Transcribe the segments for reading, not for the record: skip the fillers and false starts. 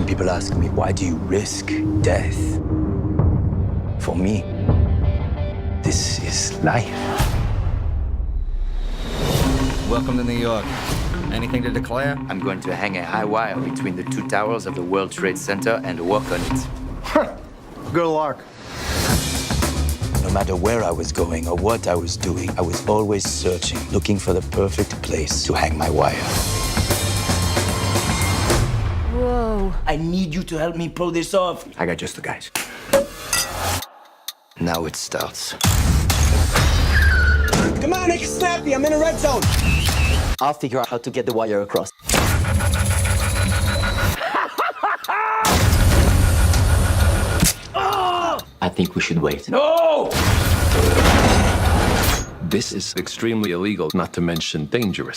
Some people ask me, why do you risk death? For me, this is life. Welcome to New York. Anything to declare? I'm going to hang a high wire between the two towers of the World Trade Center and walk on it. Good luck. No matter where I was going or what I was doing, I was always searching, looking for the perfect place to hang my wire. Whoa. I need you to help me pull this off. I got just the guys. Now it starts. Come on, make it snappy. I'm in a red zone. I'll figure out how to get the wire across. I think we should wait. No! This is extremely illegal, not to mention dangerous.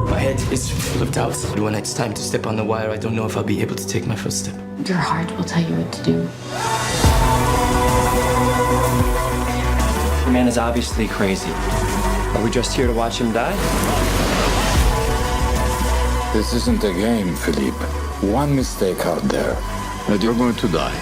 My head is full of doubts. When it's time to step on the wire, I don't know if I'll be able to take my first step. Your heart will tell you what to do. The man is obviously crazy. Are we just here to watch him die? This isn't a game, Philippe. One mistake out there, and you're going to die.